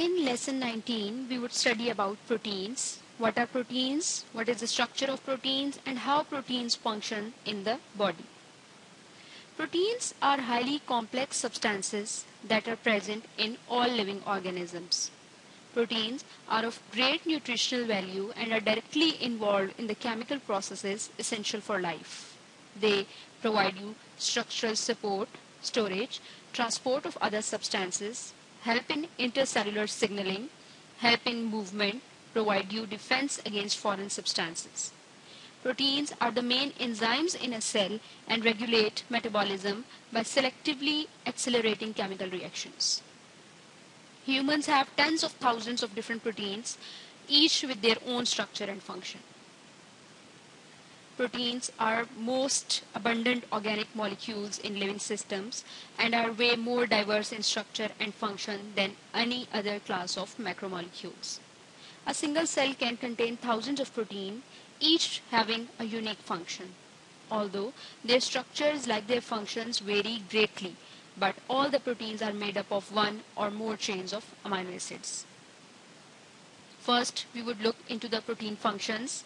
In lesson 19, we would study about proteins. What are proteins? What is the structure of proteins and how proteins function in the body? Proteins are highly complex substances that are present in all living organisms. Proteins are of great nutritional value and are directly involved in the chemical processes essential for life. They provide you structural support, storage, transport of other substances, help in intercellular signaling, help in movement, provide you defense against foreign substances. Proteins are the main enzymes in a cell and regulate metabolism by selectively accelerating chemical reactions. Humans have tens of thousands of different proteins, each with their own structure and function. Proteins are most abundant organic molecules in living systems and are way more diverse in structure and function than any other class of macromolecules. A single cell can contain thousands of proteins, each having a unique function. Although their structures like their functions vary greatly, but all the proteins are made up of one or more chains of amino acids. First, we would look into the protein functions.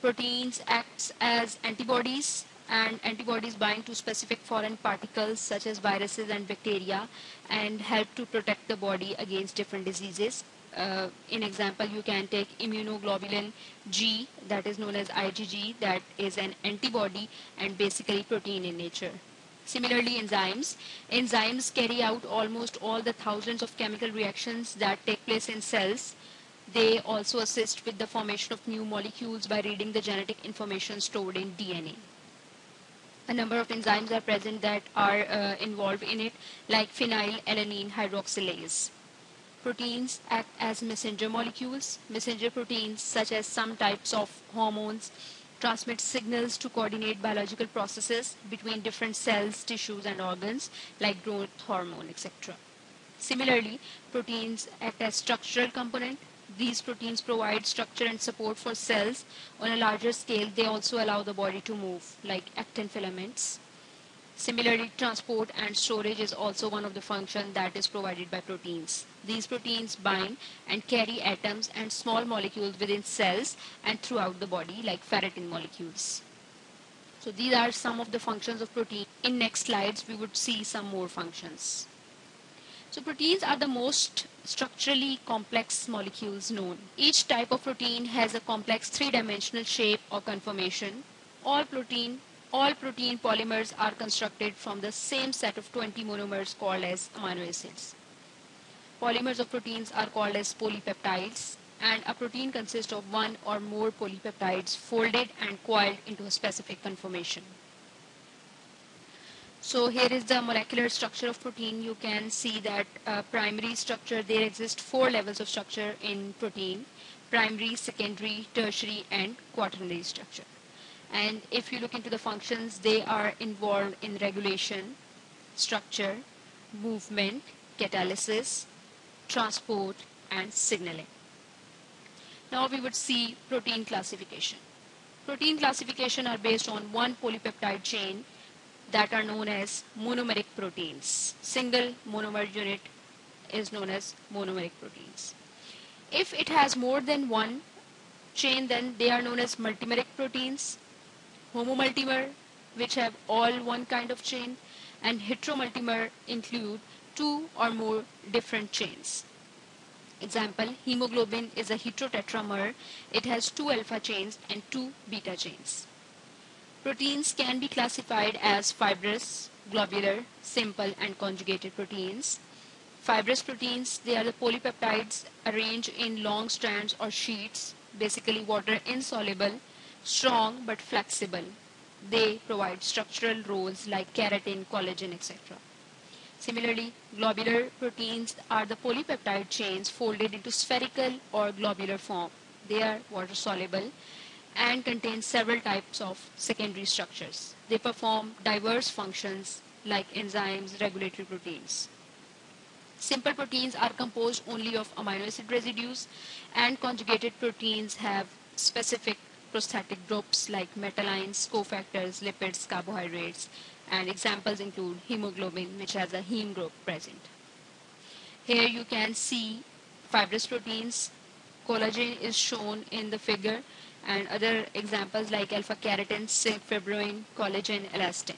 Proteins act as antibodies, and antibodies bind to specific foreign particles such as viruses and bacteria and help to protect the body against different diseases. In example, you can take immunoglobulin G, that is known as IgG, that is an antibody and basically protein in nature. Similarly, enzymes. Enzymes carry out almost all the thousands of chemical reactions that take place in cells. They also assist with the formation of new molecules by reading the genetic information stored in DNA. A number of enzymes are present that are involved in it, like phenylalanine hydroxylase. Proteins act as messenger molecules. Messenger proteins, such as some types of hormones, transmit signals to coordinate biological processes between different cells, tissues, and organs, like growth hormone, etc. Similarly, proteins act as structural component. These proteins provide structure and support for cells. On a larger scale, they also allow the body to move, like actin filaments. Similarly, transport and storage is also one of the functions that is provided by proteins. These proteins bind and carry atoms and small molecules within cells and throughout the body, like ferritin molecules. So these are some of the functions of protein. In next slides, we would see some more functions. So proteins are the most structurally complex molecules known. Each type of protein has a complex three-dimensional shape or conformation. All protein polymers are constructed from the same set of 20 monomers called as amino acids. Polymers of proteins are called as polypeptides, and a protein consists of one or more polypeptides folded and coiled into a specific conformation. So here is the molecular structure of protein. You can see that primary structure, there exist 4 levels of structure in protein: primary, secondary, tertiary, and quaternary structure. And if you look into the functions, they are involved in regulation, structure, movement, catalysis, transport, and signaling. Now we would see protein classification. Protein classification are based on one polypeptide chain that are known as monomeric proteins. Single monomer unit is known as monomeric proteins. If it has more than one chain, then they are known as multimeric proteins. Homomultimer, which have all one kind of chain, and heteromultimer include 2 or more different chains. Example, hemoglobin is a heterotetramer. It has 2 alpha chains and 2 beta chains. Proteins can be classified as fibrous, globular, simple, and conjugated proteins. Fibrous proteins, they are the polypeptides arranged in long strands or sheets, basically water insoluble, strong but flexible. They provide structural roles like keratin, collagen, etc. Similarly, globular proteins are the polypeptide chains folded into spherical or globular form. They are water soluble and contain several types of secondary structures. They perform diverse functions like enzymes, regulatory proteins. Simple proteins are composed only of amino acid residues, and conjugated proteins have specific prosthetic groups like metallines, cofactors, lipids, carbohydrates, and examples include hemoglobin, which has a heme group present. Here you can see fibrous proteins. Collagen is shown in the figure, and other examples like alpha keratin, zinc, fibrin, collagen, elastin.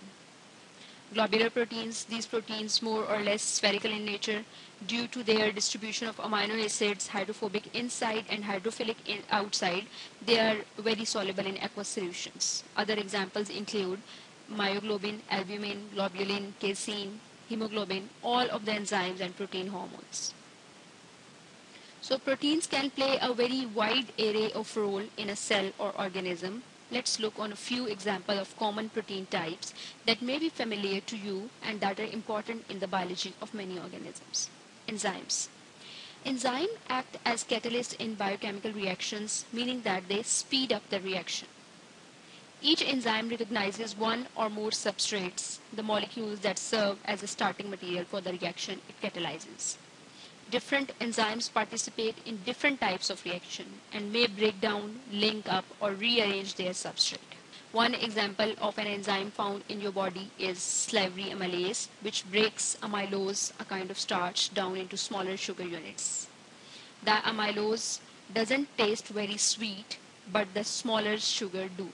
Globular proteins, these proteins more or less spherical in nature due to their distribution of amino acids, hydrophobic inside and hydrophilic outside. They are very soluble in aqueous solutions. Other examples include myoglobin, albumin, globulin, casein, hemoglobin, all of the enzymes and protein hormones. So proteins can play a very wide array of role in a cell or organism. Let's look on a few examples of common protein types that may be familiar to you and that are important in the biology of many organisms. Enzymes. Enzymes act as catalysts in biochemical reactions, meaning that they speed up the reaction. Each enzyme recognizes one or more substrates, the molecules that serve as a starting material for the reaction it catalyzes. Different enzymes participate in different types of reaction and may break down, link up, or rearrange their substrate. One example of an enzyme found in your body is salivary amylase, which breaks amylose, a kind of starch, down into smaller sugar units. The amylose doesn't taste very sweet, but the smaller sugar do.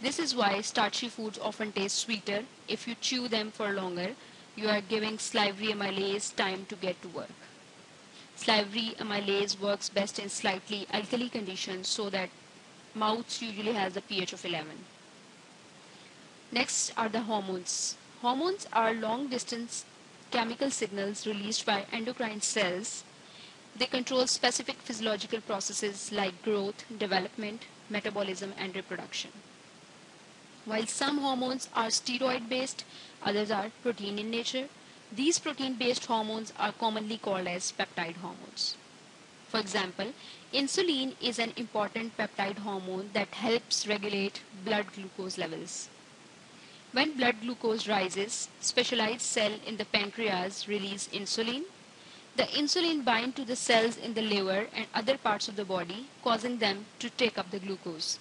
This is why starchy foods often taste sweeter. If you chew them for longer, you are giving salivary amylase time to get to work. Salivary amylase works best in slightly alkali conditions so that mouth usually has a pH of 11. Next are the hormones. Hormones are long-distance chemical signals released by endocrine cells. They control specific physiological processes like growth, development, metabolism, and reproduction. While some hormones are steroid-based, others are protein in nature. These protein-based hormones are commonly called as peptide hormones. For example, insulin is an important peptide hormone that helps regulate blood glucose levels. When blood glucose rises, specialized cells in the pancreas release insulin. The insulin binds to the cells in the liver and other parts of the body, causing them to take up the glucose.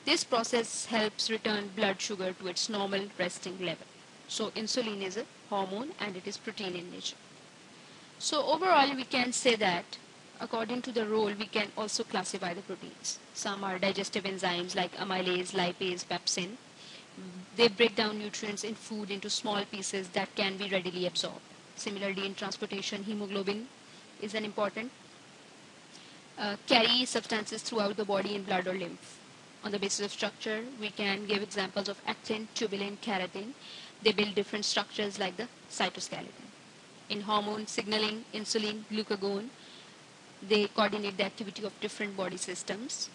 This process helps return blood sugar to its normal resting level. So insulin is a hormone and it is protein in nature. So overall we can say that according to the role we can also classify the proteins. Some are digestive enzymes like amylase, lipase, pepsin. They break down nutrients in food into small pieces that can be readily absorbed. Similarly in transportation, hemoglobin is an important carry substances throughout the body in blood or lymph. On the basis of structure, we can give examples of actin, tubulin, keratin. They build different structures like the cytoskeleton. In hormone signaling, insulin, glucagon, they coordinate the activity of different body systems.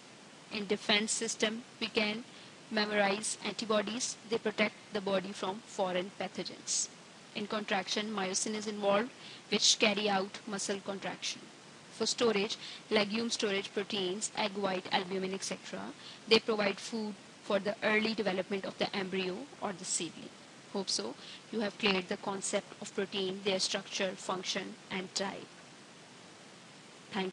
In defense system, we can memorize antibodies. They protect the body from foreign pathogens. In contraction, myosin is involved, which carry out muscle contraction. For storage, legume storage proteins, egg white, albumin, etc. They provide food for the early development of the embryo or the seedling. Hope so. You have cleared the concept of protein, their structure, function, and type.